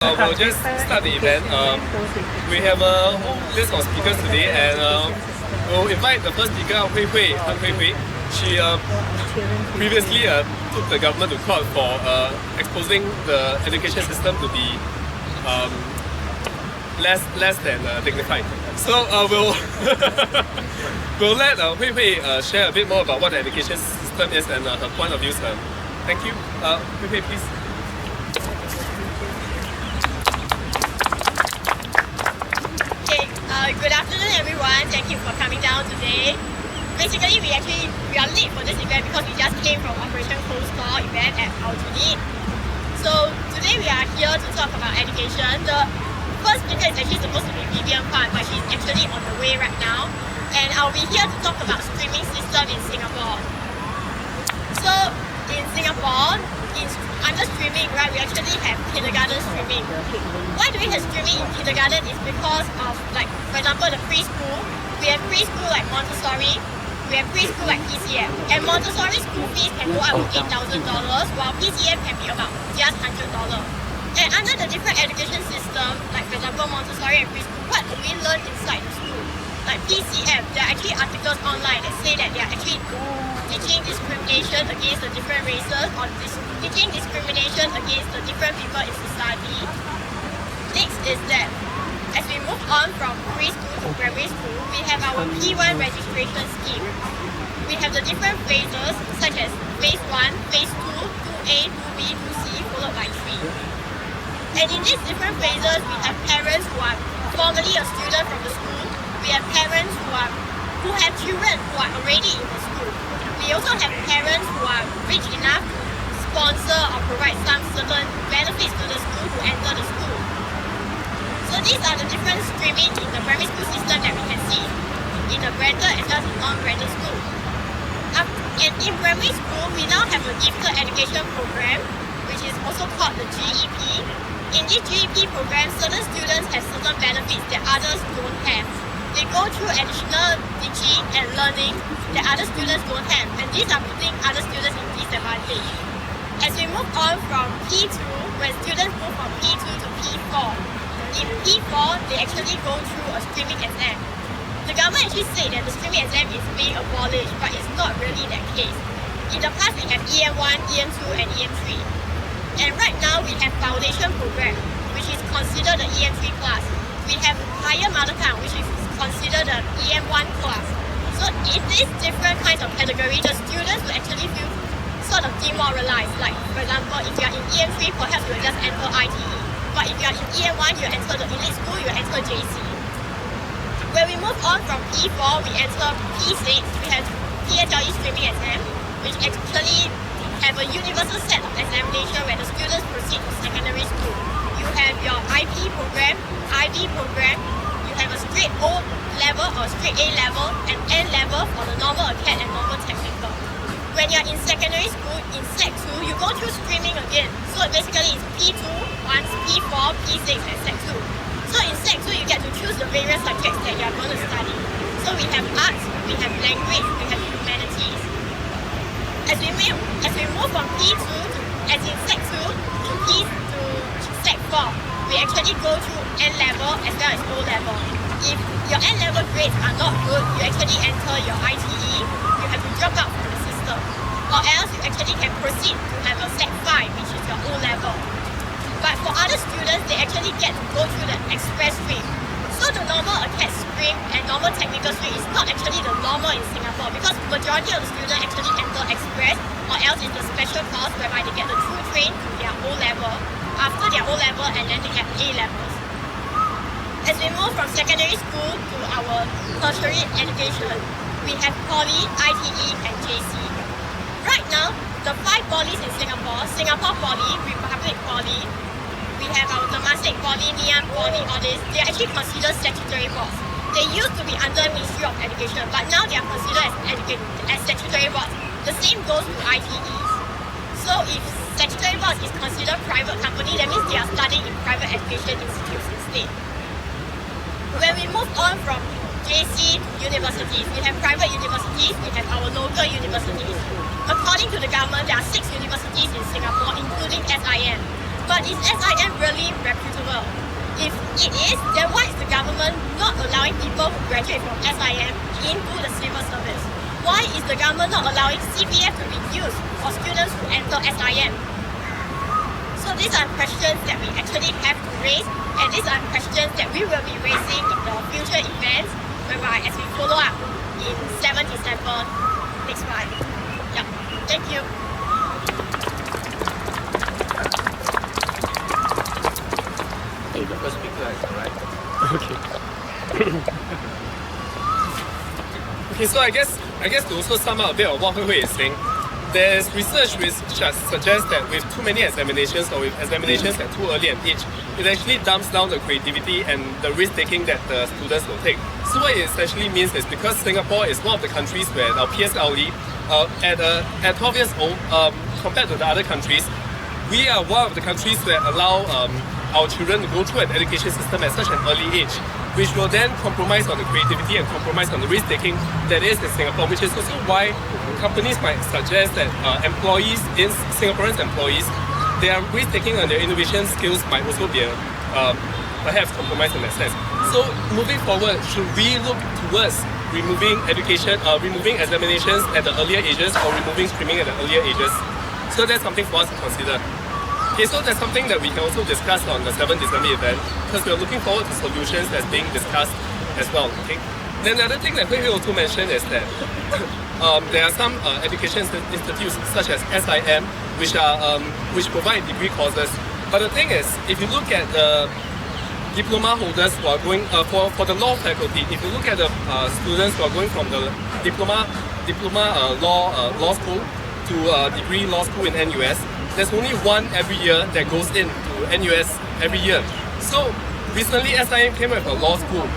We'll just start the event. We have a whole list of speakers today, and we'll invite the first speaker, Hui Hui. Hui Hui. She previously took the government to court for exposing the education system to be less than dignified. So we'll we'll let Hui Hui share a bit more about what the education system is and her point of views. Thank you. Hui Hui, please. Good afternoon, everyone. Thank you for coming down today. Basically, we are late for this event because we just came from Operation Cold Store event at our unit. So today we are here to talk about education. The first speaker is actually supposed to be Vivian Pan, but she's actually on the way right now. And I'll be here to talk about streaming system in Singapore. So in Singapore, under streaming, right, we actually have kindergarten streaming. Why do we have streaming in kindergarten is because of, like, for example, the preschool. We have preschool like Montessori, we have preschool like PCM. And Montessori school fees can go up to $8,000, while PCM can be about just $100. And under the different education system, like for example Montessori and preschool, what do we learn inside the school? Like PCM, there are actually articles online that say that they are actually teaching discrimination against the different races or teaching discrimination against the different people in society. Next is that as we move on from preschool to primary school, we have our P1 registration scheme. We have the different phases such as phase 1, phase 2, 2A, 2B, 2C, followed by 3. And in these different phases, we have parents who are formerly a student from the school. We have parents who have children who are already in the school. We also have parents who are rich enough to sponsor or provide some certain benefits to the school who enter the school. So these are the different streaming in the primary school system that we can see in the branded as well as non-branded school. And in primary school, we now have a gifted education program, which is also called the GEP. In this GEP program, certain students have certain benefits that others don't have. They go through additional teaching and learning that other students don't have, and these are putting other students in disadvantage. As we move on from P2, when students move from P2 to P4, in P4, they actually go through a streaming exam. The government actually said that the streaming exam is being abolished, but it's not really that case. In the past, we have EM1, EM2, and EM3. And right now, we have foundation program, which is considered the EM3 class. We have higher mother tongue, which is considered the EM1 class. So in these different kinds of categories, the students will actually feel sort of demoralized. Like, for example, if you are in EM3, perhaps you will just enter ITE. But if you are in EM1, you enter the elite school, you enter JC. When we move on from P4, we enter P6, we have PSLE streaming exam, which actually have a universal set of examination where the students proceed to secondary school. You have your IP program, IB program, you have a straight O level or straight A level, and N level for the normal acad and normal technical. When you're in secondary school, in Sec 2, you go through streaming again. So basically it's P2, once P4, P6, and Sec 2. So in Sec 2, you get to choose the various subjects that you're going to study. So we have arts, we have language, we have humanities. As we move from P2 to, as in Sec 2 to Sec 4, we actually go through N level as well as O level. If your N level grades are not good, you actually enter your ITE, you have to drop out from the system. Or else you actually can proceed to have a Sec 5, which is your O level. But for other students, they actually get to go through the express stream. So the normal acad stream and normal technical stream is not actually the normal in Singapore because majority of the students actually enter express or else it's a special course whereby they get the true train to their O level, after their O level, and then they have A levels. As we move from secondary school to our tertiary education, we have Poly, ITE, and JC. Right now, the 5 polys in Singapore Poly, Republic Poly, we have our Temasek Poly, Ngee Poly, all this, they are actually considered statutory boards. They used to be under Ministry of Education, but now they are considered as statutory boards. The same goes to ITEs. So if statutory boards is considered private company, that means they are studying in private education institutes instead. When we move on from JC to universities, we have private universities, we have our local universities. According to the government, there are 6 universities in Singapore, including SIM. But is SIM really reputable? If it is, then why is the government not allowing people who graduate from SIM into the civil service? Why is the government not allowing CPF to be used for students who enter SIM? So these are questions that we actually have to raise, and these are questions that we will be raising in the future events whereby as we follow up in 7 December next month. Yeah, thank you. Hey, the first speaker is alright. Okay. Okay, so I guess to also sum up a bit of what Hui Hui is saying, there's research which suggests that with too many examinations or with examinations at too early an age, it actually dumps down the creativity and the risk-taking that the students will take. So what it essentially means is because Singapore is one of the countries where our PSLE at 12 years old, compared to the other countries, we are one of the countries that allow our children to go through an education system at such an early age, which will then compromise on the creativity and compromise on the risk-taking that is in Singapore, which is also why companies might suggest that Singaporean employees, their risk-taking and their innovation skills might also be perhaps compromised in that sense. So moving forward, should we look towards removing examinations at the earlier ages or removing streaming at the earlier ages? So that's something for us to consider. Okay, so that's something that we can also discuss on the 7th December event because we're looking forward to solutions that's being discussed as well. Okay. Then the other thing that Hui Hui also mentioned is that there are some education institutes such as SIM which provide degree courses. But the thing is, if you look at the diploma holders who are going for the law faculty, if you look at the students who are going from the diploma law school to degree law school in NUS, there's only one every year that goes into NUS every year. So recently SIM came with a law school.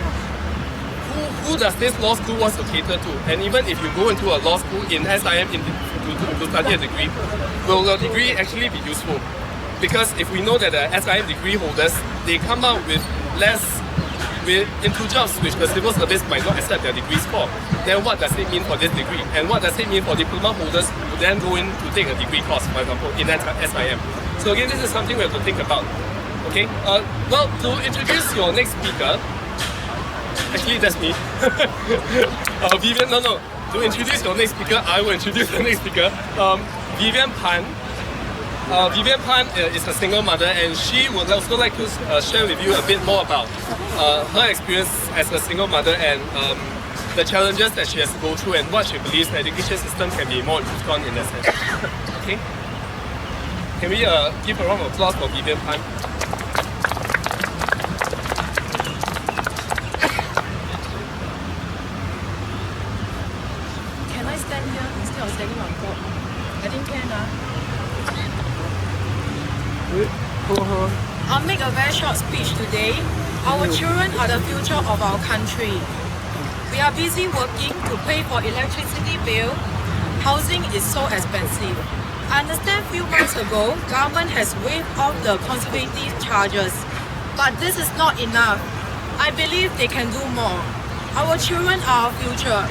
Who does this law school want to cater to? And even if you go into a law school in SIM to study a degree, will the degree actually be useful? Because if we know that the SIM degree holders, they come out into jobs which the civil service might not accept their degrees for, then what does it mean for this degree? And what does it mean for diploma holders who then go in to take a degree course, for example, in SIM? So again, this is something we have to think about. Okay. Well, to introduce your next speaker, actually that's me. Vivian, no. To introduce your next speaker, I will introduce the next speaker. Vivian Pan. Vivian Pan is a single mother, and she would also like to share with you a bit more about her experience as a single mother and the challenges that she has to go through and what she believes the education system can be more improved on in that sense. Okay? Can we give a round of applause for Vivian Pan? Can I stand here instead of standing on top? I think can. I'll make a very short speech today. Our children are the future of our country. We are busy working to pay for electricity bill. Housing is so expensive. I understand a few months ago, government has waived off the conservative charges. But this is not enough. I believe they can do more. Our children are our future.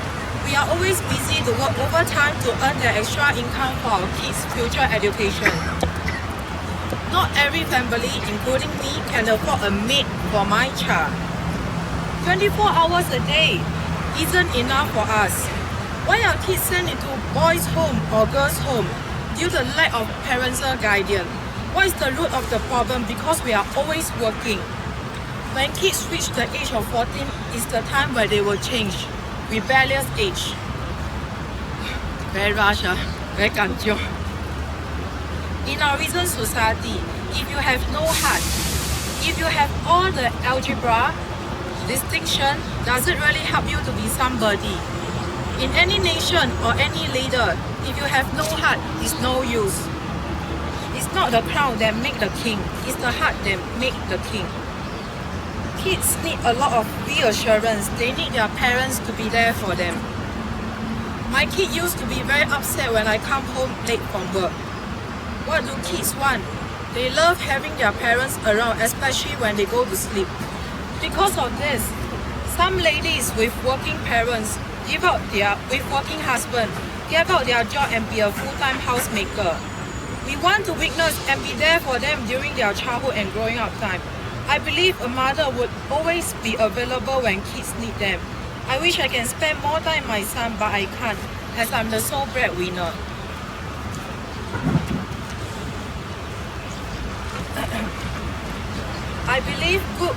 We are always busy to work overtime to earn the extra income for our kids' future education. Not every family, including me, can afford a maid for my child. 24 hours a day isn't enough for us. Why are kids sent into boys' home or girls' home due to lack of parental guidance? What is the root of the problem? Because we are always working. When kids reach the age of 14, is the time where they will change. Rebellious age. Very rush, very kanchiong. In our recent society, if you have no heart, if you have all the algebra, distinction, does it really help you to be somebody? In any nation or any leader, if you have no heart, it's no use. It's not the crown that make the king, it's the heart that make the king. Kids need a lot of reassurance. They need their parents to be there for them. My kid used to be very upset when I come home late from work. What do kids want? They love having their parents around, especially when they go to sleep. Because of this, some ladies with working parents with working husband, give up their job and be a full-time housemaker. We want to witness and be there for them during their childhood and growing up time. I believe a mother would always be available when kids need them. I wish I can spend more time with my son, but I can't, as I'm the sole breadwinner. I believe good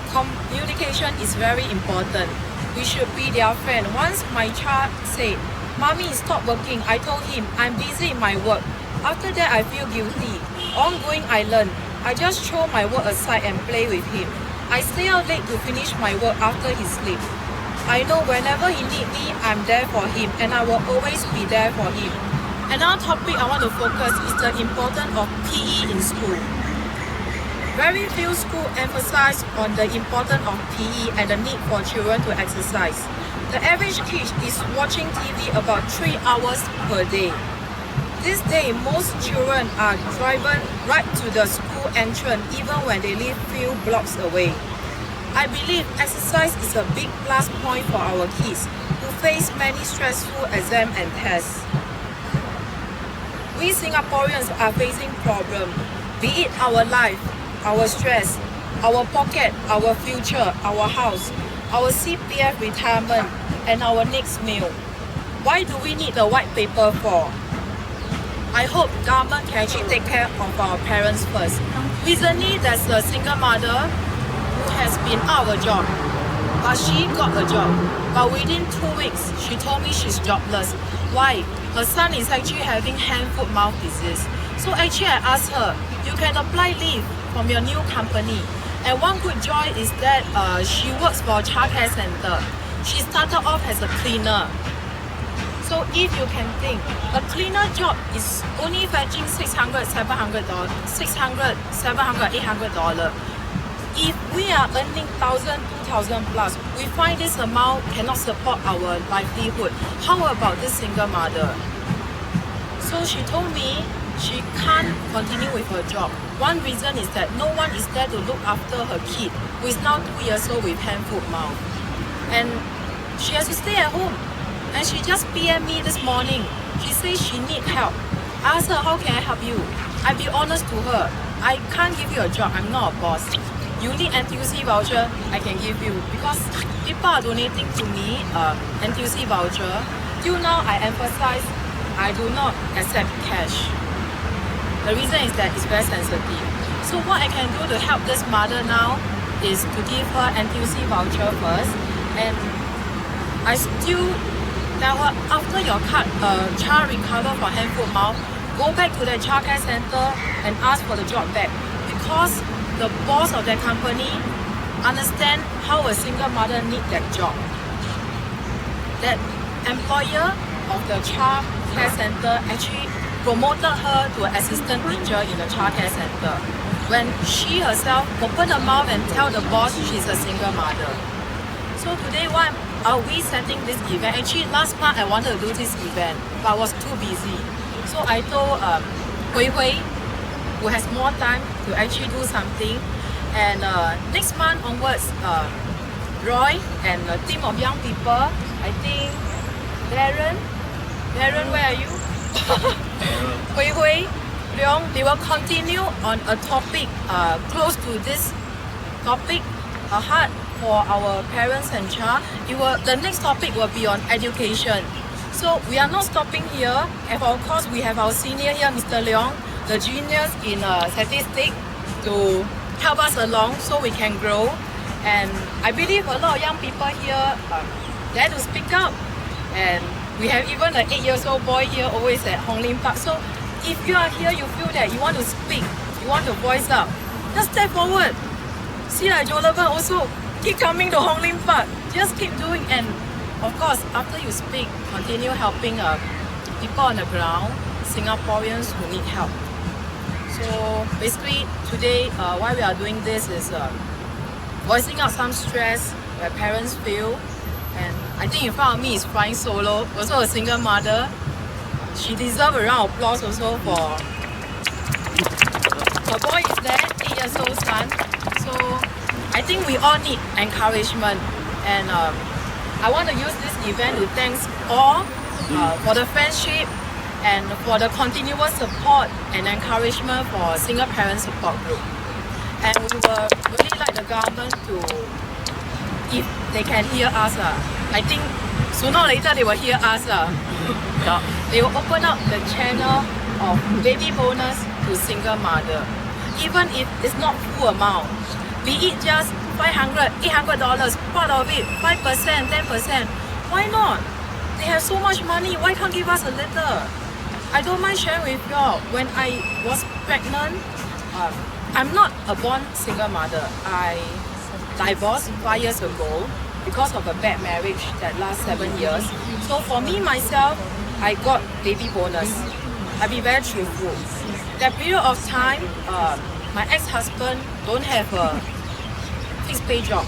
communication is very important. We should be their friend. Once my child said, "Mommy, stop working," I told him, "I'm busy in my work." After that, I feel guilty. Ongoing, I learn. I just throw my work aside and play with him. I stay out late to finish my work after he sleeps. I know whenever he needs me, I'm there for him, and I will always be there for him. Another topic I want to focus is the importance of PE in school. Very few schools emphasize on the importance of PE and the need for children to exercise. The average kid is watching TV about 3 hours per day. This day, most children are driven right to the school entrance even when they live few blocks away. I believe exercise is a big plus point for our kids who face many stressful exams and tests. We Singaporeans are facing problems, be it our life, our stress, our pocket, our future, our house, our CPF retirement, and our next meal. Why do we need the white paper for? I hope government can actually take care of our parents first. Recently, there's a single mother who has been out of a job, but she got a job. But within 2 weeks, she told me she's jobless. Why? Her son is actually having hand, foot, mouth disease. So actually, I asked her, you can apply leave from your new company. And one good joy is that she works for a childcare center. She started off as a cleaner. So if you can think, a cleaner job is only fetching $600, $700, $600, $700, $800. If we are earning $1,000, $2,000 plus, we find this amount cannot support our livelihood. How about this single mother? So she told me she can't continue with her job. One reason is that no one is there to look after her kid, who is now 2 years old with hand, foot, mouth. And she has to stay at home. And she just PM me this morning. She says she needs help. I asked her, how can I help you? I be honest to her. I can't give you a job. I'm not a boss. You need NTUC voucher, I can give you. Because people are donating to me NTUC voucher. Till now, I emphasize I do not accept cash. The reason is that it's very sensitive. So what I can do to help this mother now is to give her NTUC voucher first. And I still tell her, after your child recover from hand, foot, mouth, go back to the childcare center and ask for the job back. Because the boss of that company understand how a single mother need that job. That employer of the childcare center actually promoted her to an assistant teacher in the childcare center. When she herself opened her mouth and tell the boss she's a single mother. So today, why are we setting this event? Actually, last month I wanted to do this event, but I was too busy. So I told Hui Hui, who has more time to actually do something. And next month onwards, Roy and a team of young people, I think Darren, where are you? Hui Hui, Leong, they will continue on a topic close to this topic, heart for our parents and child. The next topic will be on education. So we are not stopping here. And of course, we have our senior here, Mr. Leong, the juniors in statistics to help us along so we can grow. And I believe a lot of young people here dare to speak up. And we have even an 8-year-old boy here always at Hong Lim Park. So if you are here, you feel that you want to speak, you want to voice up, just step forward. See like Jolaban also, keep coming to Hong Lim Park. Just keep doing, and of course, after you speak, continue helping people on the ground, Singaporeans who need help. So basically, today, why we are doing this is voicing out some stress that parents feel. And I think in front of me is flying solo, also a single mother. She deserves a round of applause also for her boy is there, 8-year-old son. So I think we all need encouragement, and I want to use this event to thank all for the friendship, and for the continuous support and encouragement for single parent support group. And we would really like the government to, if they can hear us, I think sooner or later they will hear us. They will open up the channel of baby bonus to single mother. Even if it's not full amount, be it just $500, $800, part of it, 5%, 10%, why not? They have so much money, why can't give us a little? I don't mind sharing with y'all. When I was pregnant, I'm not a born single mother. I divorced 5 years ago because of a bad marriage that lasts 7 years. So for me, myself, I got baby bonus. I'll be very truthful. That period of time, my ex-husband don't have a fixed pay job,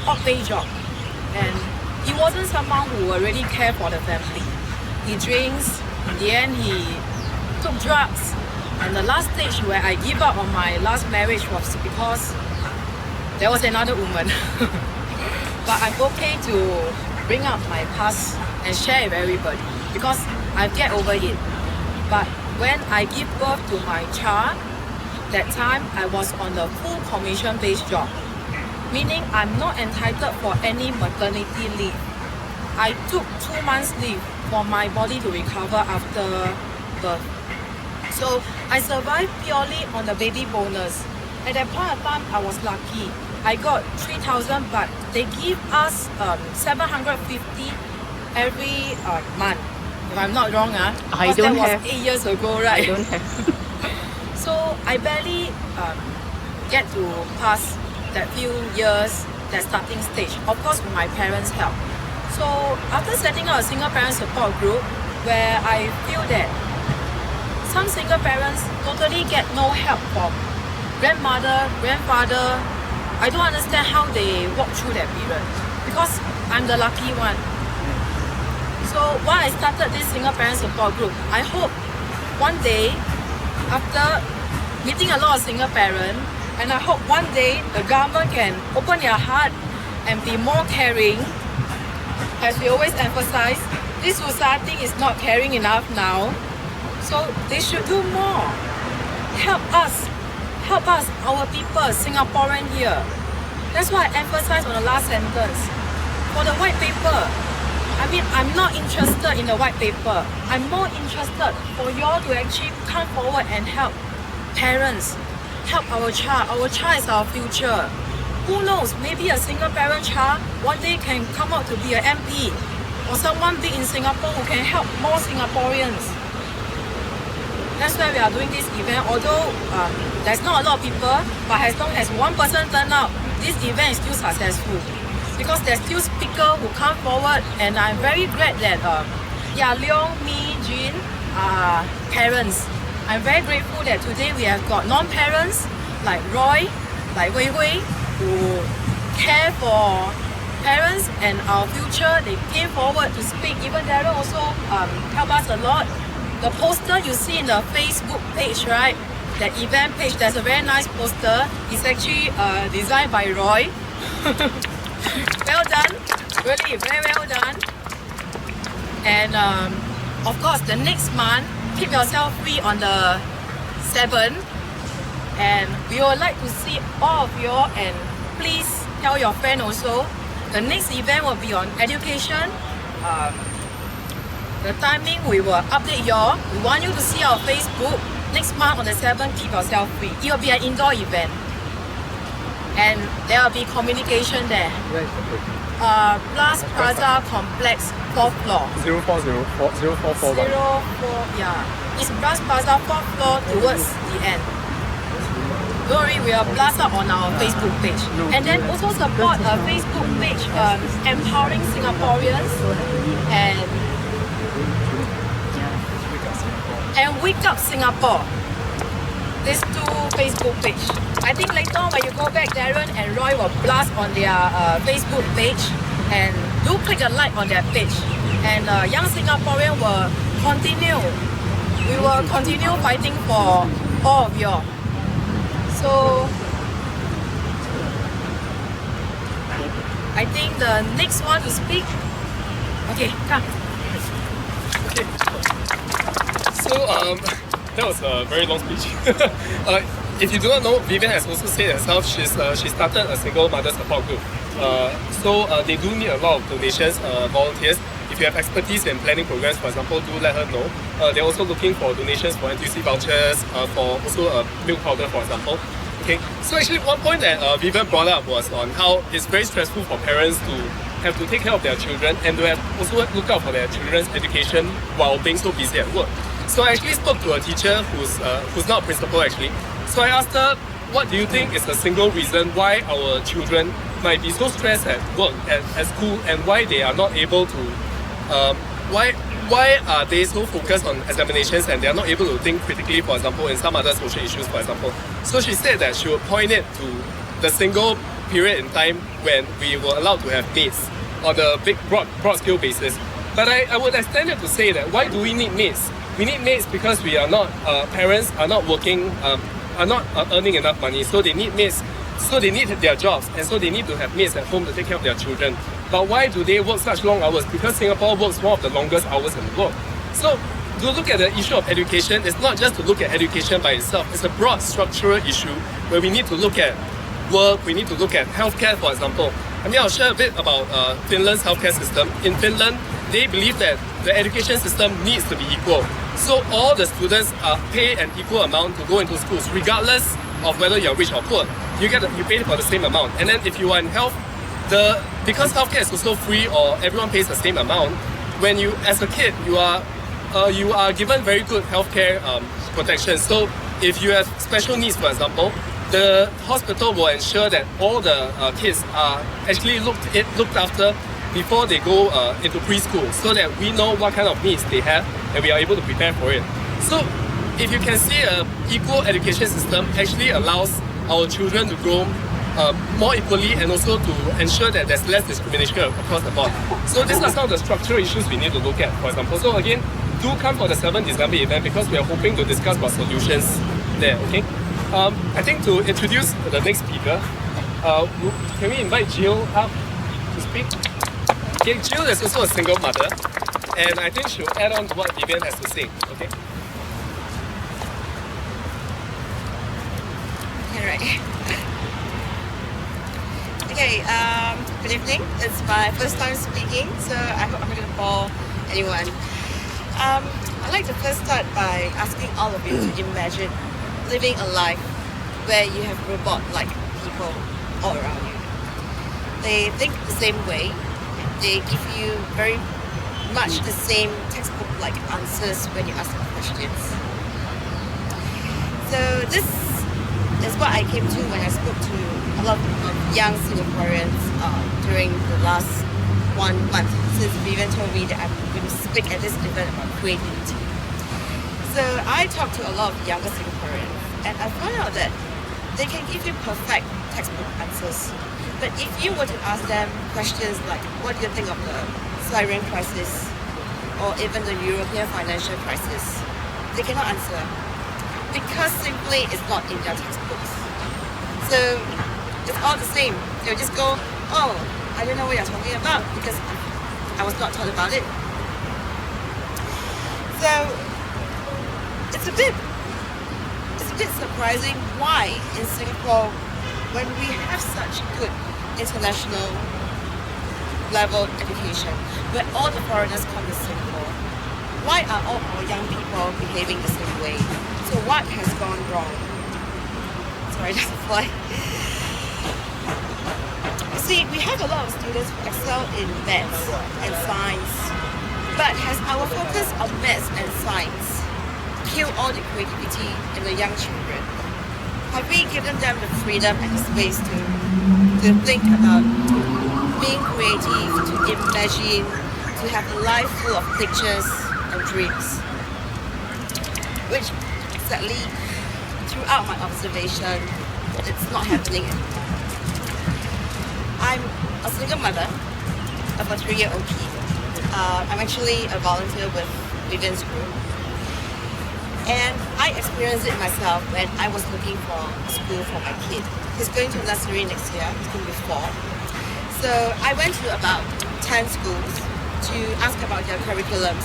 odd pay job. And he wasn't someone who would really care for the family. He drinks, in the end he took drugs. And the last stage where I give up on my last marriage was because there was another woman. But I'm okay to bring up my past and share with everybody because I get over it. But when I give birth to my child, that time I was on the full commission-based job, meaning I'm not entitled for any maternity leave. I took 2 months leave for my body to recover after birth. So I survived purely on the baby bonus. At that point of time, I was lucky. I got 3,000, but they give us 750 every month. If I'm not wrong, I don't that have. was 8 years ago, right? I don't have. So I barely get to pass that few years, that starting stage. Of course, with my parents' help. So after setting up a single parent support group, where I feel that some single parents totally get no help from grandmother, grandfather. I don't understand how they walk through that period because I'm the lucky one. So why I started this single parent support group, I hope one day after meeting a lot of single parents, and I hope one day the government can open their heart and be more caring. As we always emphasize, this society is not caring enough now. So they should do more. Help us, our people, Singaporean here. That's why I emphasize on the last sentence. For the white paper, I mean, I'm not interested in the white paper. I'm more interested for y'all to actually come forward and help parents, help our child. Our child is our future. Who knows, maybe a single parent child one day can come out to be an MP or someone big in Singapore who can help more Singaporeans. That's why we are doing this event. Although there's not a lot of people, but as long as one person turn out, this event is still successful. Because there's still speakers who come forward, and I'm very glad that Leong, me, Jean are parents. I'm very grateful that today we have got non-parents like Roy, like Hui Hui, who care for parents and our future. They came forward to speak. Even Darren also helped us a lot. The poster you see in the Facebook page, right? That event page, there's a very nice poster. It's actually designed by Roy. Well done, really very well done. And of course, the next month, keep yourself free on the 7th. And we would like to see all of you, and please tell your friend also. The next event will be on education. The timing we will update y'all. We want you to see our Facebook next month on the 7th. Keep yourself free. It will be an indoor event, and there will be communication there. Plus Plaza Complex, 4th floor. 0441. 04, yeah. It's Plus Plaza 4th floor towards the end. Don't worry, we will blast up on our Facebook page. And then also support a Facebook page, Empowering Singaporeans and Wake Up Singapore. These two Facebook page. I think later on when you go back, Darren and Roy will blast on their Facebook page, and do click a like on their page. And Young Singaporean will continue. We will continue fighting for all of you. So I think the next one to speak. Okay, come. Okay. So that was a very long speech. If you do not know, Vivian has also said herself she started a single mother support group. So they do need a lot of donations, volunteers. If you have expertise in planning programs, for example, do let her know. They're also looking for donations for NTUC vouchers, for also milk powder, for example. Okay. So actually, one point that Vivian brought up was on how it's very stressful for parents to have to take care of their children and to have also look out for their children's education while being so busy at work. So I actually spoke to a teacher who's not a principal actually. So I asked her, what do you think is the single reason why our children might be so stressed at work, at school, and why they are not able to, why are they so focused on examinations and they are not able to think critically, for example, in some other social issues, for example. So she said that she would point it to the single period in time when we were allowed to have maids on a big broad scale basis. But I would extend it to say that why do we need maids? We need maids because we are not, parents are not working, are not earning enough money, so they need maids, so they need their jobs, and so they need to have maids at home to take care of their children. But why do they work such long hours? Because Singapore works one of the longest hours in the world. So to look at the issue of education, it's not just to look at education by itself, it's a broad structural issue where we need to look at work, we need to look at healthcare, for example. I mean, I'll share a bit about Finland's healthcare system. In Finland, they believe that the education system needs to be equal. So all the students pay an equal amount to go into schools, regardless of whether you're rich or poor. You pay for the same amount. And then if you are in health, because healthcare is also free or everyone pays the same amount, when you, as a kid, you are given very good healthcare protection. So if you have special needs, for example, the hospital will ensure that all the kids are actually looked after before they go into preschool, so that we know what kind of needs they have and we are able to prepare for it. So if you can see, an equal education system actually allows our children to grow more equally and also to ensure that there's less discrimination across the board. So these are some of the structural issues we need to look at, for example. So again, do come for the 7th December event because we are hoping to discuss about solutions there, okay? I think to introduce the next speaker, can we invite Jill up to speak? Okay, Jill is also a single mother, and I think she'll add on to what Vivian has to say, okay? Alright. Okay, good evening. It's my first time speaking, so I hope I'm not going to bore anyone. I'd like to first start by asking all of you to imagine living a life where you have robot-like people all around you. They think the same way. They give you very much the same textbook-like answers when you ask them questions. So this is what I came to when I spoke to a lot of young Singaporeans during the last 1 month since Vivian told me that I'm going to speak at this event about creativity. So I talked to a lot of younger Singaporeans and I found out that they can give you perfect textbook answers. But if you were to ask them questions like, what do you think of the Syrian crisis or even the European financial crisis, they cannot answer because simply it's not in their textbooks. So it's all the same. They'll just go, oh, I don't know what you're talking about because I was not taught about it. So it's a bit surprising why in Singapore, when we have such good international level education, where all the foreigners come to Singapore, why are all our young people behaving the same way? So what has gone wrong? Sorry, that's a fly. You see, we have a lot of students who excel in maths and science, but has our focus on maths and science kill all the creativity in the young children? Have we given them the freedom and the space to think about being creative, to imagine, to have a life full of pictures and dreams? Which, sadly, throughout my observation, it's not happening anymore. I'm a single mother of a 3-year-old kid. I'm actually a volunteer with Vivian's group. And I experienced it myself when I was looking for a school for my kid. He's going to nursery next year, he's going to be 4. So I went to about 10 schools to ask about their curriculums.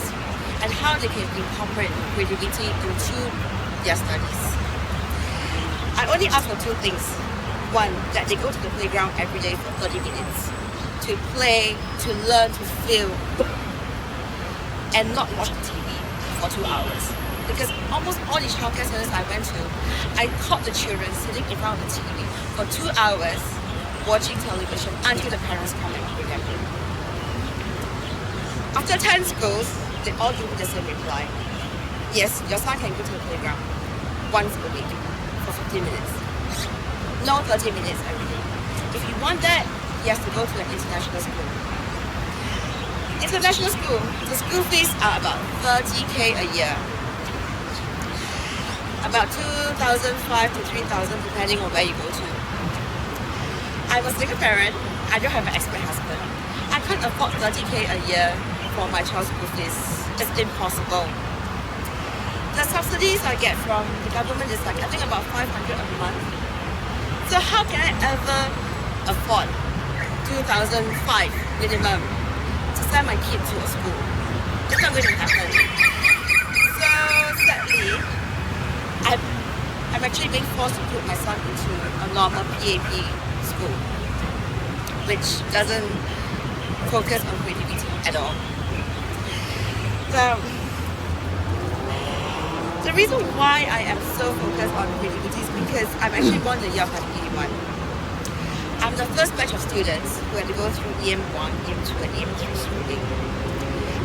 and how they can incorporate creativity into their studies. I only ask for two things. One, that they go to the playground every day for 30 minutes to play, to learn, to feel, and not watch TV for 2 hours. Because almost all the childcare centers I went to, I caught the children sitting in front of the TV for 2 hours watching television until the parents come and bring them in. After 10 schools, they all give me the same reply. Yes, your son can go to the playground once a week for 15 minutes. No 30 minutes every day. If you want that, he has to go to an international school. International school, the school fees are about 30K a year. About 2,500 to 3,000 depending on where you go to. I'm a single parent. I don't have an expert husband. I can't afford 30K a year for my child's school fees. It's impossible. The subsidies I get from the government is like I think about 500 a month. So how can I ever afford 2,500 minimum to send my kid to a school? It's not going to happen. So sadly, I'm actually being forced to put my son into a normal PAP school, which doesn't focus on creativity at all. So the reason why I am so focused on creativity is because I'm actually born the year of 1981. I'm the first batch of students who had to go through EM1, EM2 and EM3 schooling.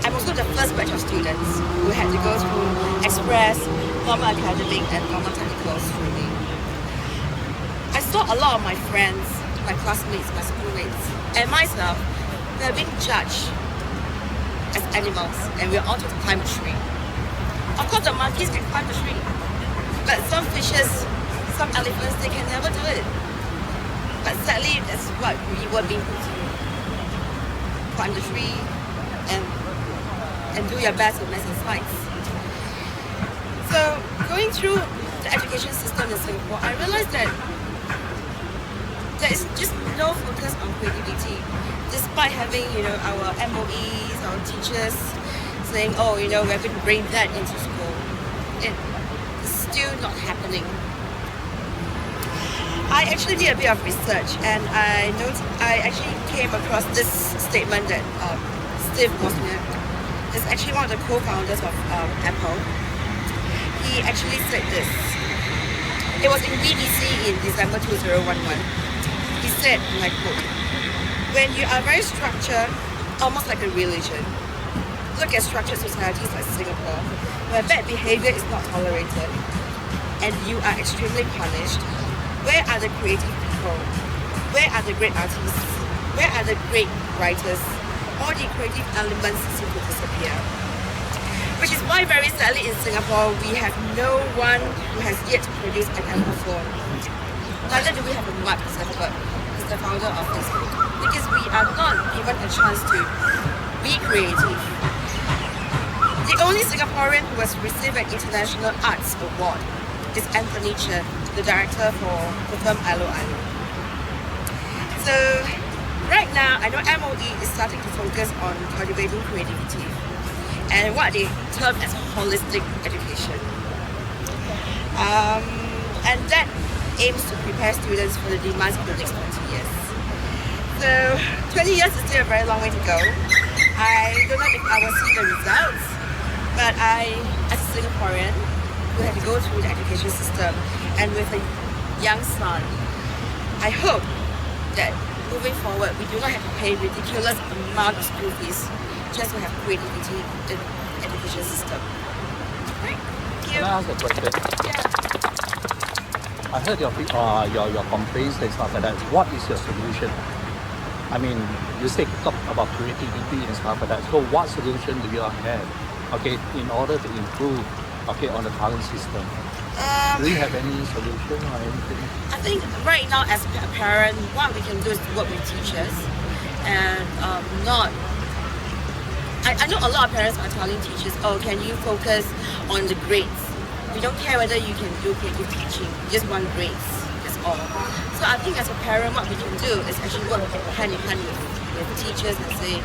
I'm also the first batch of students who had to go through express, normal academic and normal technical schooling. I saw a lot of my friends, my classmates, my schoolmates and myself, we are being judged as animals and we are all told to climb a tree. Of course the monkeys can climb a tree, but some fishes, some elephants, they can never do it. But sadly, that's what we were being put through. Climb the tree and do your best with maths and science. So going through the education system in Singapore, I realized that there is just no focus on creativity, despite having our MOEs, our teachers saying, oh, we're going to bring that into school. It's still not happening. I actually did a bit of research and I actually came across this statement that Steve Wozniak is actually one of the co-founders of Apple. He actually said this. It was in BBC in December 2011. He said, and I quote, when you are very structured, almost like a religion, look at structured societies like Singapore, where bad behavior is not tolerated and you are extremely punished. Where are the creative people? Where are the great artists? Where are the great writers? All the creative elements seem to disappear. Which is why very sadly in Singapore, we have no one who has yet produced an Apple phone. Neither do we have a Mark Zuckerberg, who's the founder of Facebook. Because we are not given a chance to be creative. The only Singaporean who has received an International Arts Award is Anthony Chen, the director for the film Alo Alo. So right now, I know MOE is starting to focus on cultivating creativity and what they term as holistic education. And that aims to prepare students for the demands of the next 20 years. So 20 years is still a very long way to go. I don't know if I will see the results, but I, as a Singaporean, who had to go through the education system and with a young son, I hope that moving forward we do not have to pay ridiculous amount of school fees just to have creativity in the education system. Right? Thank you. Can I ask a question? Yeah. I heard your complaints and stuff like that. What is your solution? I mean, you talk about creativity and stuff like that. So what solution do you have, okay, in order to improve, okay, on the current system? Do you have any solution or anything? I think right now as a parent, what we can do is work with teachers and not... I know a lot of parents are telling teachers, oh, can you focus on the grades? We don't care whether you can do creative teaching, just want grades, that's all. So I think as a parent, what we can do is actually work hand in hand with teachers and say,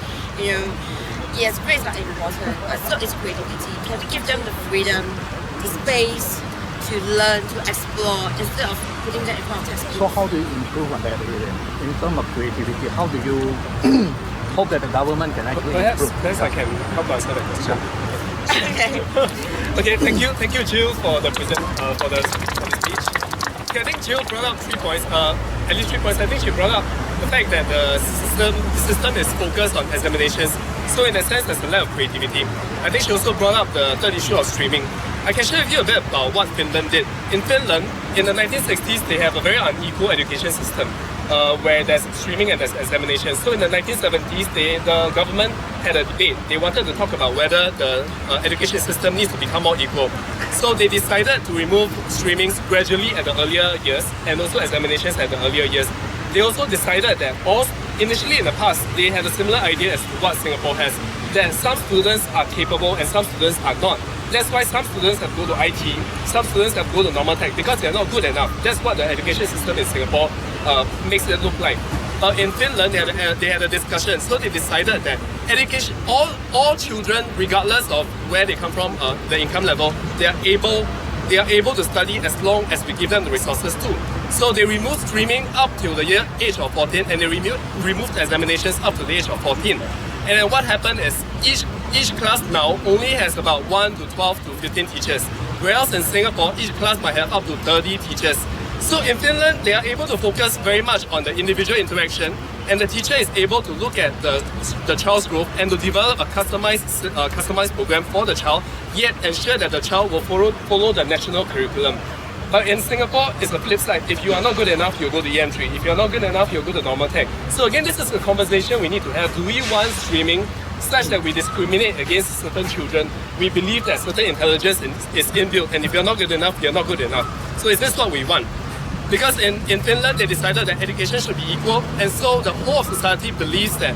Yes, grades are important, but so is creativity. Can we give them the freedom, the space to learn, to explore, instead of putting them in front of textbooks? So how do you improve on that area? In terms of creativity, how do you hope that the government can actually Perhaps improve? I can help answer that question. Okay. Okay, thank you, Jill, for the speech. Okay, I think Jill brought up 3 points. At least 3 points. I think she brought up the fact that the system is focused on examinations. So in that sense, there's a lack of creativity. I think she also brought up the third issue of streaming. I can share with you a bit about what Finland did. In Finland, in the 1960s, they have a very unequal education system where there's streaming and there's examinations. So in the 1970s, the government had a debate. They wanted to talk about whether the education system needs to become more equal. So they decided to remove streamings gradually at the earlier years and also examinations at the earlier years. They also decided that initially in the past, they had a similar idea as to what Singapore has, that some students are capable and some students are not. That's why some students have to go to IT, some students have to go to normal tech because they're not good enough. That's what the education system in Singapore makes it look like. In Finland, they had a discussion, so they decided that education, all children, regardless of where they come from, the income level, they are able to study as long as we give them the resources too. So they removed streaming up till the age of 14, and they removed examinations up to the age of 14. And then what happened is each class now only has about 1 to 12 to 15 teachers, whereas in Singapore, each class might have up to 30 teachers. So in Finland, they are able to focus very much on the individual interaction, and the teacher is able to look at the child's growth and to develop a customized program for the child, yet ensure that the child will follow the national curriculum. But in Singapore, it's the flip side. If you are not good enough, you'll go to EM3. If you're not good enough, you'll go to normal tech. So again, this is a conversation we need to have. Do we want streaming such that we discriminate against certain children? We believe that certain intelligence is inbuilt, and if you're not good enough, you're not good enough. So is this what we want? Because in Finland, they decided that education should be equal, and so the whole of society believes that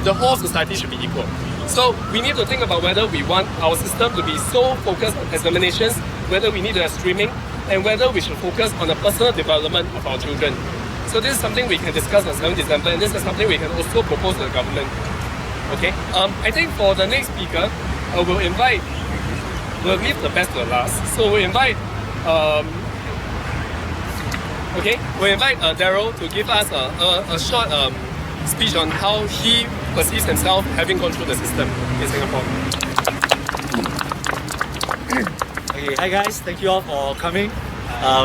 the whole society should be equal. So we need to think about whether we want our system to be so focused on examinations, whether we need to have streaming, and whether we should focus on the personal development of our children. So this is something we can discuss on 7th December, and this is something we can also propose to the government. Okay. I think for the next speaker, we'll leave the best to the last. So we'll invite Daryl to give us a short speech on how he perceives himself having gone through the system in Singapore. Okay, hi guys, thank you all for coming.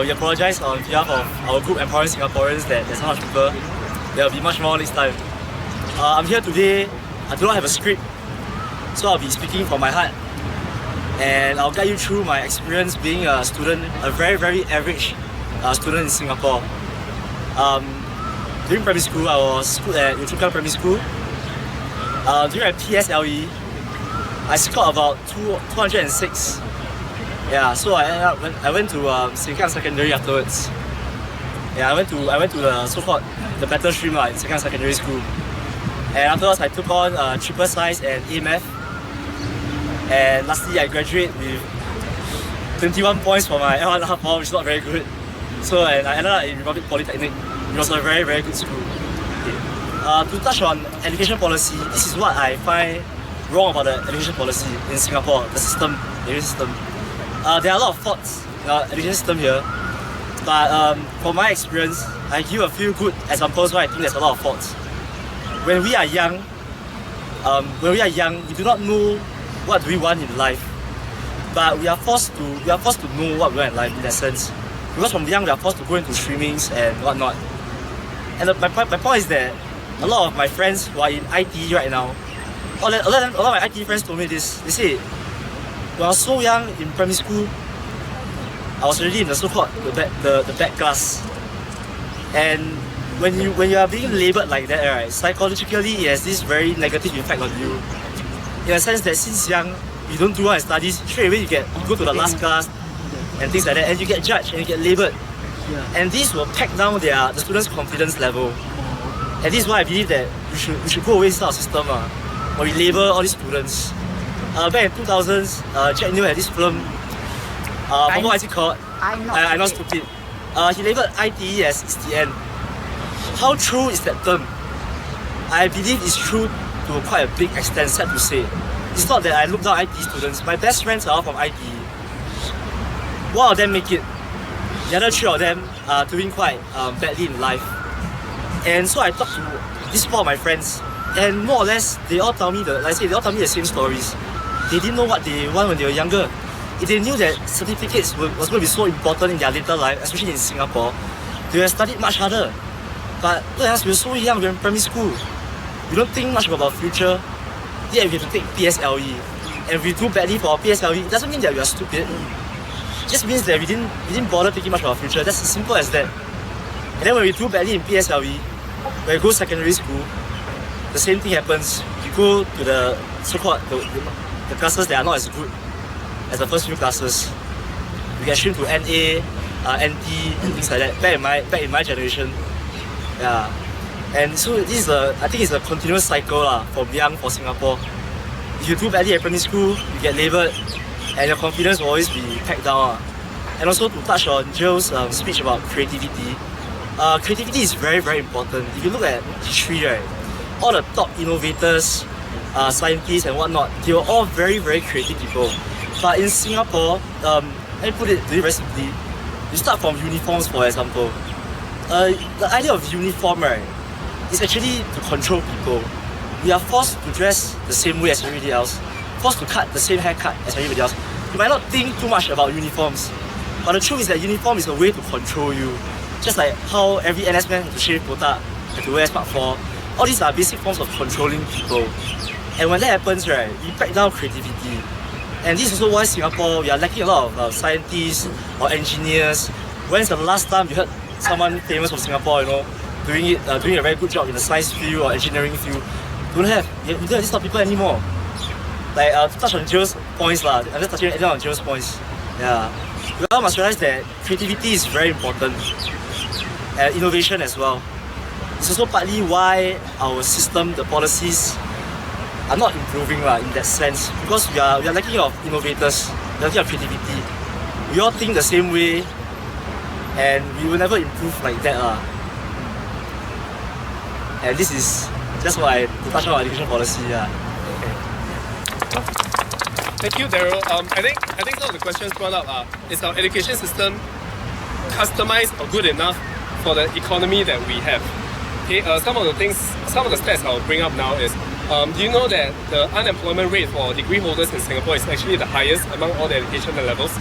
We apologize on behalf of our group Empowering Singaporeans that there's not much people. There will be much more next time. I'm here today, I do not have a script, so I'll be speaking from my heart. And I'll guide you through my experience being a student, a very, very average student in Singapore. During primary school, I was schooled at Yio Primary School. During my PSLE, I scored about 206. Yeah, so I went to Singaporean Secondary afterwards. Yeah, I went to the so-called the better stream in Singaporean Secondary School. And afterwards, I took on triple science and A-Math. And lastly, I graduated with 21 points for my L1 half which is not very good. So and I ended up in Republic Polytechnic. It was a very, very good school. Okay. To touch on education policy, this is what I find wrong about the education policy in Singapore, the education system. There are a lot of faults in our education system here, but from my experience, I give a few good examples where I think there's a lot of faults. When we are young, we do not know what we want in life, but we are forced to know what we want in life in that sense. Because from young, we are forced to go into streamings and whatnot. And my point is that a lot of my friends who are in IT right now, a lot of my IT friends told me this. They say, when I was so young in primary school, I was already in the so-called the back class. And when you are being labelled like that, right, psychologically it has this very negative effect on you. In a sense that since young, you don't do well in studies, straight away you go to the last class and things like that, and you get judged and you get labelled. And this will pack down the students' confidence level. And this is why I believe that we should go away from our system where we label all these students. Back in 2000s, Jack Neo had this film, what is it called? I'm Not Stupid. He labelled ITE as it's the end. How true is that term? I believe it's true to quite a big extent, sad to say. It's not that I look down IT students. My best friends are all from IT. One of them make it. The other three of them are doing quite badly in life. And so I talked to this four of my friends, and more or less they all tell me they all tell me the same stories. They didn't know what they want when they were younger. If they knew that certificates was going to be so important in their later life, especially in Singapore, they would have studied much harder. But look at us, we were so young, we were in primary school. We don't think much about our future, yet we have to take PSLE. And if we do badly for our PSLE, it doesn't mean that we are stupid. It just means that we didn't bother thinking much about our future. That's as simple as that. And then when we do badly in PSLE, when we go to secondary school, the same thing happens. We go to the so-called the classes that are not as good as the first few classes. We get streamed to NA, NT, and things like that. Back in my generation, yeah. And so I think it's a continuous cycle from young for Singapore. If you do badly at primary school, you get labelled, and your confidence will always be packed down. And also to touch on Jill's speech about creativity. Creativity is very, very important. If you look at history, right, all the top innovators, scientists and whatnot, they were all very, very creative people. But in Singapore, let me put it very simply, you start from uniforms, for example. The idea of uniform, right, is actually to control people. We are forced to dress the same way as everybody else, forced to cut the same haircut as everybody else. You might not think too much about uniforms, but the truth is that uniform is a way to control you. Just like how every NS man has to shave botak, has to wear smart 4. All these are basic forms of controlling people. And when that happens, right, we break down creativity. And this is also why Singapore, we are lacking a lot of scientists or engineers. When's the last time you heard someone famous from Singapore, doing a very good job in the science field or engineering field? We don't have these type of people anymore. Like to touch on Jill's points, I'm just touching on Jill's points. Yeah, we all must realize that creativity is very important, and innovation as well. It's also partly why our system, the policies, are not improving in that sense, because we are lacking of innovators, we are lacking of creativity. We all think the same way, and we will never improve like that. And this is just why to touch on our education policy. Thank you, Daryl. I think some of the questions brought up is our education system customized or good enough for the economy that we have? Okay, some of the stats I'll bring up now is, do you know that the unemployment rate for degree holders in Singapore is actually the highest among all the educational levels?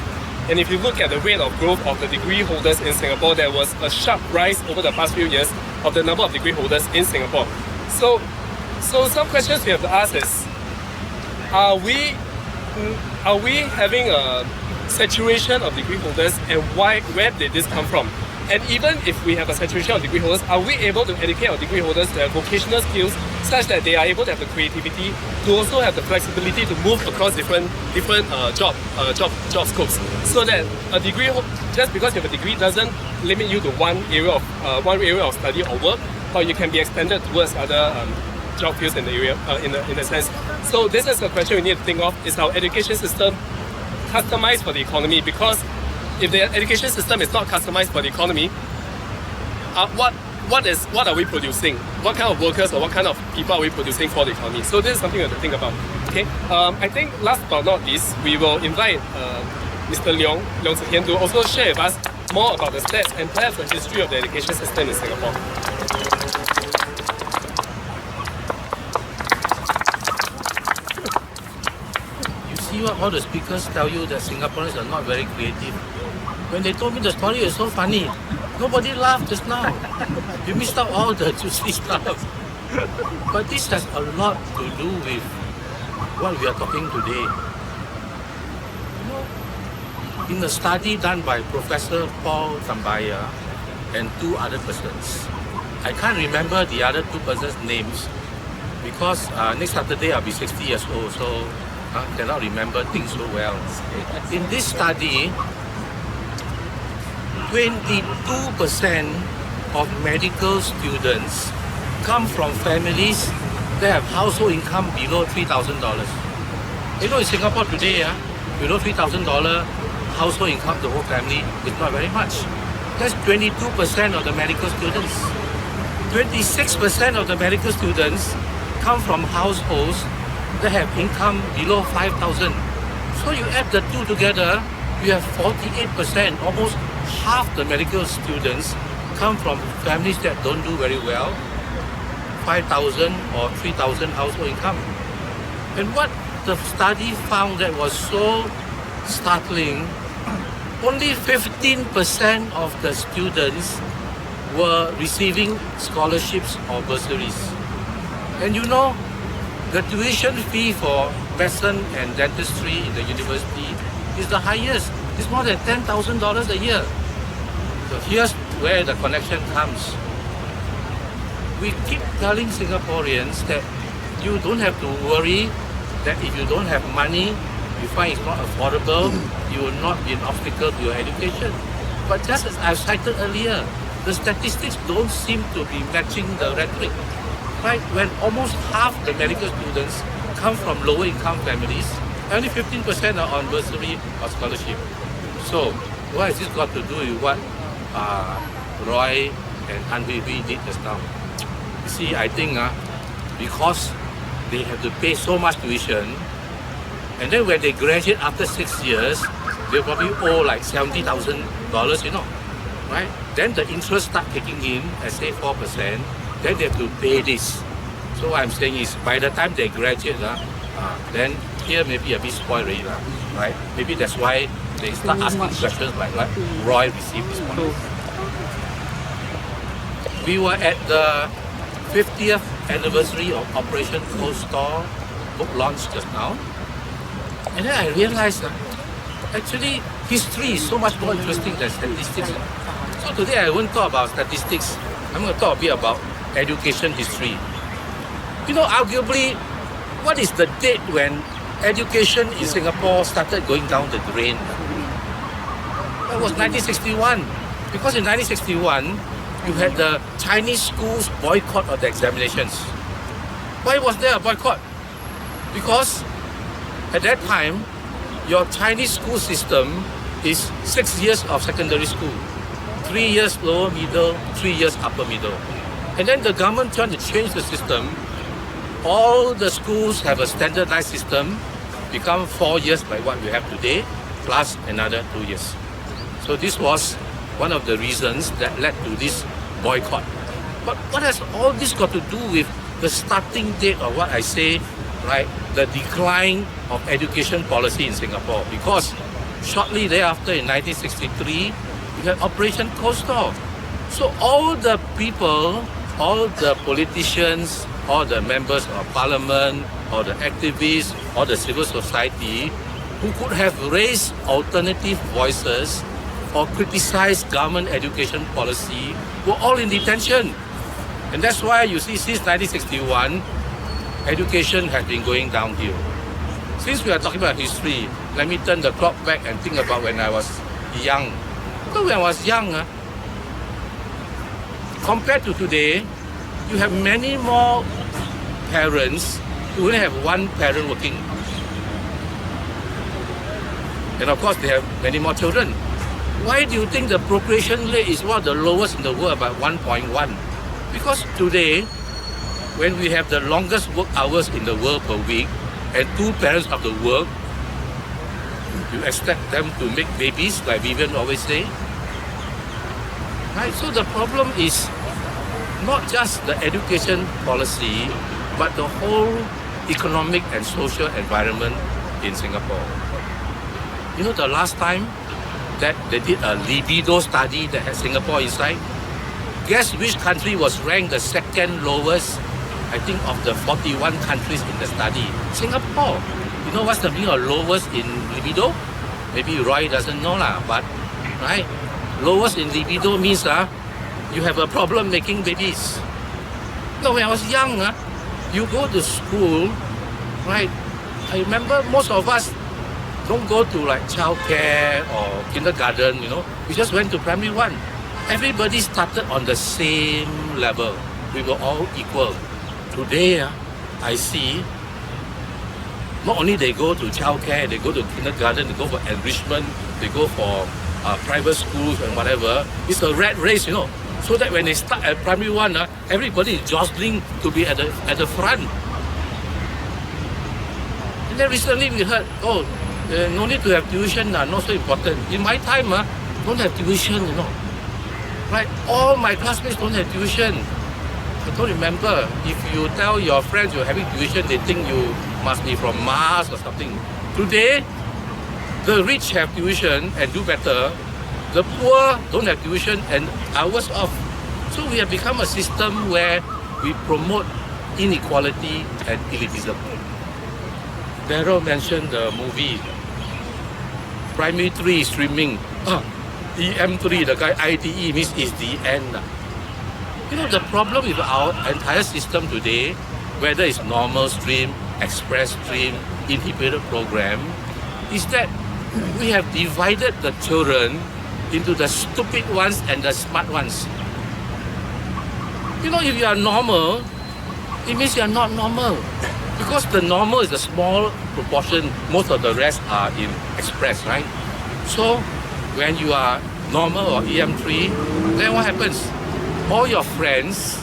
And if you look at the rate of growth of the degree holders in Singapore, there was a sharp rise over the past few years of the number of degree holders in Singapore. So some questions we have to ask is, are we having a saturation of degree holders, and where did this come from? And even if we have a saturation of degree holders, are we able to educate our degree holders to have vocational skills such that they are able to have the creativity to also have the flexibility to move across different job scopes, so that a degree, just because you have a degree, doesn't limit you to one area of study or work, but you can be extended towards other job fields in the area, in the sense. So this is a question we need to think of: is our education system customized for the economy? Because if the education system is not customized for the economy, what are we producing? What kind of workers or what kind of people are we producing for the economy? So this is something we have to think about. Okay, I think last but not least, we will invite Mr. Leong Tze-Hien to also share with us more about the stats and perhaps the history of the education system in Singapore. See what all the speakers tell you, that Singaporeans are not very creative. When they told me the story, it's so funny. Nobody laughed just now. You missed out all the juicy stuff. But this has a lot to do with what we are talking today. In a study done by Professor Paul Tambaya and two other persons, I can't remember the other two persons' names because next Saturday I'll be 60 years old, so I cannot remember things so well. In this study, 22% of medical students come from families that have household income below $3,000. You know, in Singapore today, below $3,000 household income, the whole family is not very much. That's 22% of the medical students. 26% of the medical students come from households that have income below 5,000. So you add the two together, you have 48%, almost half the medical students come from families that don't do very well, 5,000 or 3,000 household income. And what the study found that was so startling, only 15% of the students were receiving scholarships or bursaries. And you know, the tuition fee for medicine and dentistry in the university is the highest. It's more than $10,000 a year. So here's where the connection comes. We keep telling Singaporeans that you don't have to worry that if you don't have money, you find it's not affordable, you will not be an obstacle to your education. But just as I've cited earlier, the statistics don't seem to be matching the rhetoric. Right? When almost half the medical students come from lower income families, only 15% are on bursary or scholarship. So what has this got to do with what Roy and Hui Hui did just now? You see, I think because they have to pay so much tuition, and then when they graduate after 6 years, they probably owe like $70,000, you know, right? Then the interest start kicking in at say 4%, then they have to pay this. So what I'm saying is, by the time they graduate, then here maybe a bit spoiled already, right? Maybe that's why they start asking questions like Roy received this money. We were at the 50th anniversary of Operation Cold Store book launch just now. And then I realized actually history is so much more interesting than statistics. So today I won't talk about statistics. I'm going to talk a bit about education history. You know, arguably, what is the date when education in Singapore started going down the drain? It was 1961. Because in 1961, you had the Chinese schools boycott of the examinations. Why was there a boycott? Because at that time, your Chinese school system is 6 years of secondary school, 3 years lower middle, 3 years upper middle. And then the government tried to change the system. All the schools have a standardized system, become 4 years like what we have today, plus another 2 years. So this was one of the reasons that led to this boycott. But what has all this got to do with the starting date of what I say, right, the decline of education policy in Singapore? Because shortly thereafter in 1963, we had Operation Cold Store. So all the people, all the politicians, all the members of parliament, or the activists, or the civil society who could have raised alternative voices or criticized government education policy were all in detention. And that's why you see since 1961, education has been going downhill. Since we are talking about history, let me turn the clock back and think about when I was young. So when I was young, compared to today, you have many more parents who only have one parent working. And of course, they have many more children. Why do you think the procreation rate is one of the lowest in the world, about 1.1? Because today, when we have the longest work hours in the world per week, and two parents have to work, you expect them to make babies, like Vivian always say. Right? So the problem is not just the education policy, but the whole economic and social environment in Singapore. You know, the last time that they did a libido study that had Singapore inside, guess which country was ranked the second lowest, I think, of the 41 countries in the study? Singapore. You know what's the meaning of lowest in libido? Maybe Roy doesn't know lah, but right, lowest in libido means you have a problem making babies. No, when I was young, you go to school, right? I remember most of us don't go to like childcare or kindergarten, you know. We just went to primary 1. Everybody started on the same level. We were all equal. Today, I see not only they go to childcare, they go to kindergarten, they go for enrichment, they go for private schools and whatever. It's a rat race, you know. So that when they start at primary 1, everybody is jostling to be at the front. And then recently we heard, no need to have tuition, not so important. In my time, don't have tuition, Right? All my classmates don't have tuition. I don't remember. If you tell your friends you're having tuition, they think you must be from Mars or something. Today, the rich have tuition and do better. The poor don't have tuition and are worse off. So we have become a system where we promote inequality and elitism. Daryl mentioned the movie Primary 3 streaming. EM3, the guy ITE means is the end. The problem with our entire system today, whether it's normal stream, express stream, integrated program, is that we have divided the children into the stupid ones and the smart ones. If you are normal, it means you are not normal. Because the normal is a small proportion, most of the rest are in express, right? So when you are normal or EM3, then what happens? All your friends,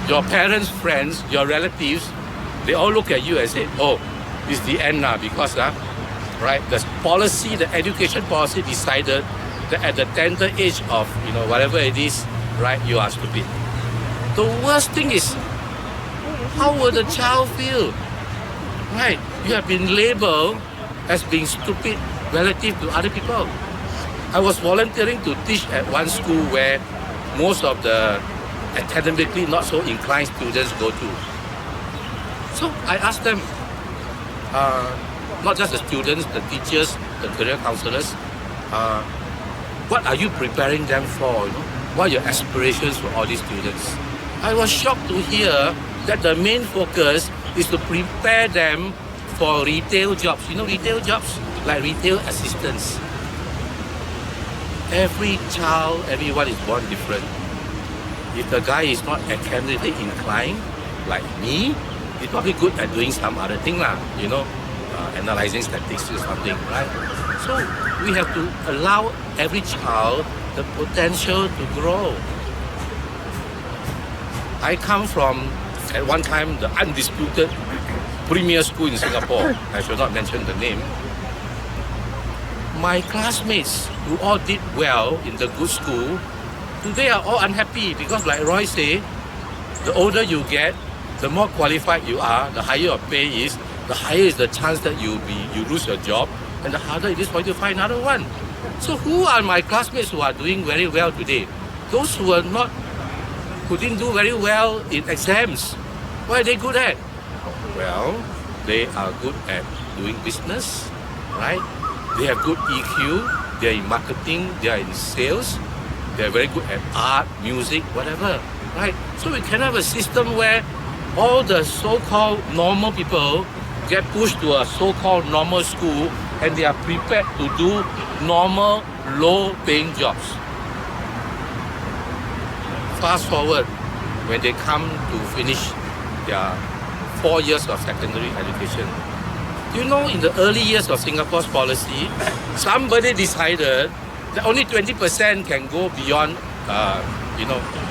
your parents' friends, your relatives, they all look at you and say, it's the end now because right, the policy, the education policy decided that at the tender age of whatever it is, right, you are stupid. The worst thing is, how will the child feel? Right, you have been labeled as being stupid relative to other people. I was volunteering to teach at one school where most of the academically not so inclined students go to. So I asked them, not just the students, the teachers, the career counselors, what are you preparing them for? What are your aspirations for all these students? I was shocked to hear that the main focus is to prepare them for retail jobs. Retail jobs like retail assistants. Every child, everyone is born different. If the guy is not academically inclined, like me, he's probably good at doing some other thing, analyzing statistics or something, right? So we have to allow every child the potential to grow. I come from, at one time, the undisputed premier school in Singapore. I should not mention the name. My classmates who all did well in the good school, today are all unhappy because like Roy said, the older you get, the more qualified you are, the higher your pay is, the higher is the chance that you lose your job, and the harder it is for you to find another one. So who are my classmates who are doing very well today? Those who didn't do very well in exams. What are they good at? Well, they are good at doing business, right? They have good EQ, they are in marketing, they are in sales, they are very good at art, music, whatever, right? So we can have a system where all the so-called normal people get pushed to a so-called normal school and they are prepared to do normal, low-paying jobs. Fast forward, when they come to finish their 4 years of secondary education. In the early years of Singapore's policy, somebody decided that only 20% can go beyond,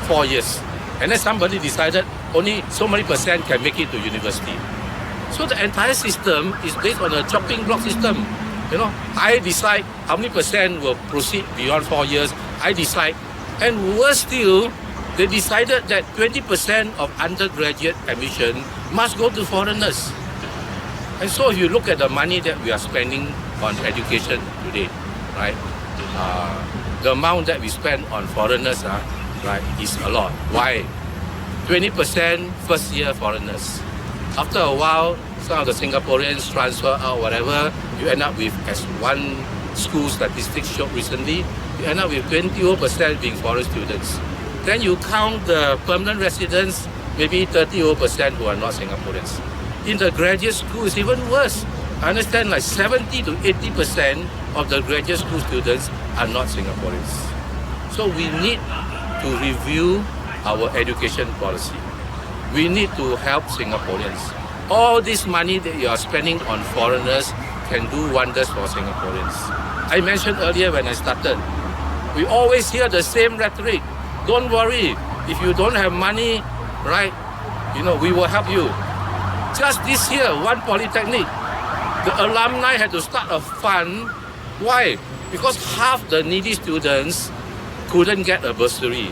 4 years. And then somebody decided only so many percent can make it to university. So the entire system is based on a chopping block system. I decide how many percent will proceed beyond 4 years. I decide. And worse still, they decided that 20% of undergraduate admission must go to foreigners. And so if you look at the money that we are spending on education today, right? The amount that we spend on foreigners, right, is a lot. Why? 20% first year foreigners. After a while, some of the Singaporeans transfer out, whatever, you end up with, as one school statistics showed recently, you end up with 20% being foreign students. Then you count the permanent residents, maybe 30% who are not Singaporeans. In the graduate school, it's even worse. I understand like 70 to 80% of the graduate school students are not Singaporeans. So we need to review our education policy. We need to help Singaporeans. All this money that you are spending on foreigners can do wonders for Singaporeans. I mentioned earlier when I started, we always hear the same rhetoric. Don't worry, if you don't have money, right, we will help you. Just this year, one polytechnic, The alumni had to start a fund. Why? Because half the needy students couldn't get a bursary.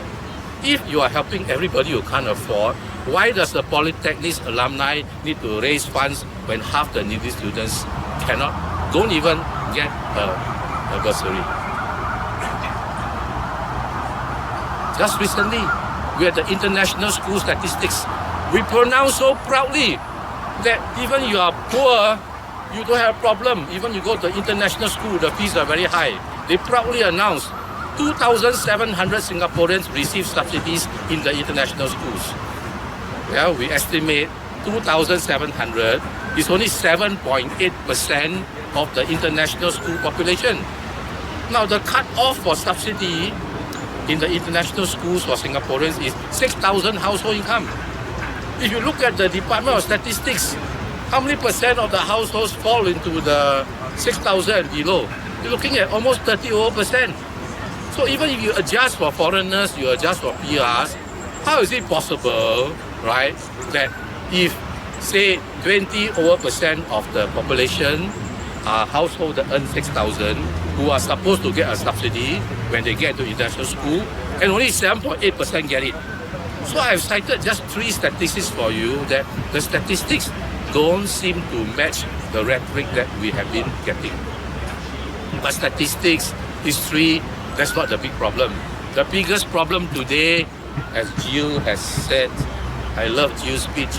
If you are helping everybody who can't afford, why does the Polytechnics alumni need to raise funds when half the needy students don't even get a bursary? Just recently, we had the international school statistics. We pronounce so proudly that even you are poor, you don't have a problem. Even you go to international school, the fees are very high. They proudly announced 2,700 Singaporeans receive subsidies in the international schools. Well, we estimate 2,700 is only 7.8% of the international school population. Now, the cut-off for subsidy in the international schools for Singaporeans is 6,000 household income. If you look at the Department of Statistics, how many percent of the households fall into the 6,000 below? You're looking at almost 30%. So even if you adjust for foreigners, you adjust for PRs, how is it possible, right, that if, say, 20% of the population are households that earn 6,000 who are supposed to get a subsidy when they get to international school, and only 7.8% get it. So I've cited just 3 statistics for you that the statistics don't seem to match the rhetoric that we have been getting. But statistics, history, that's not the big problem. The biggest problem today, as Jill has said, I love Jill's speech,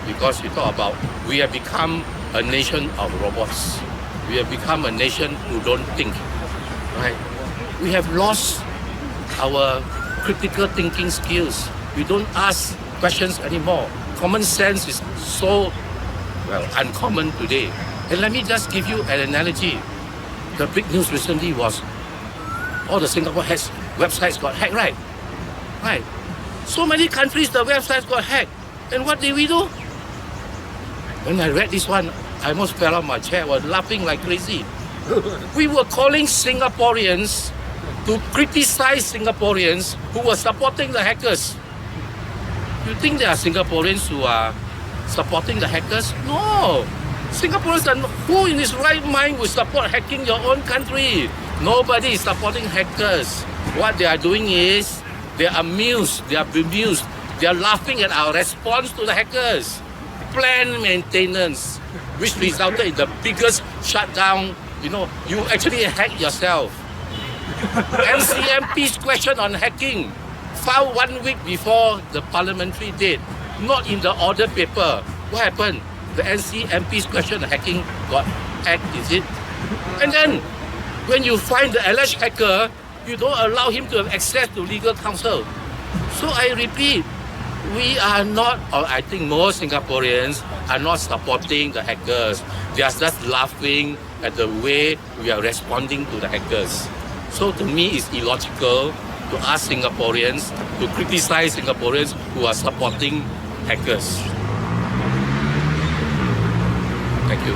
because you talk about we have become a nation of robots. We have become a nation who don't think, right? We have lost our critical thinking skills. We don't ask questions anymore. Common sense is so, uncommon today. And let me just give you an analogy. The big news recently was all the Singapore websites got hacked, right? Right. So many countries, the websites got hacked. And what did we do? When I read this one, I almost fell off my chair. I was laughing like crazy. We were calling Singaporeans to criticize Singaporeans who were supporting the hackers. You think there are Singaporeans who are supporting the hackers? No. Singaporeans are who in his right mind will support hacking your own country? Nobody is supporting hackers. What they are doing is they are amused, they are bemused, they are laughing at our response to the hackers. Planned maintenance, which resulted in the biggest shutdown. You actually hack yourself. NCMP's question on hacking filed 1 week before the parliamentary date, not in the order paper. What happened? The NCMP's question on hacking got hacked, is it? And then, when you find the alleged hacker, you don't allow him to have access to legal counsel. So I repeat, we are not, or I think most Singaporeans are not supporting the hackers. They are just laughing at the way we are responding to the hackers. So to me, it's illogical to ask Singaporeans to criticize Singaporeans who are supporting hackers. Thank you.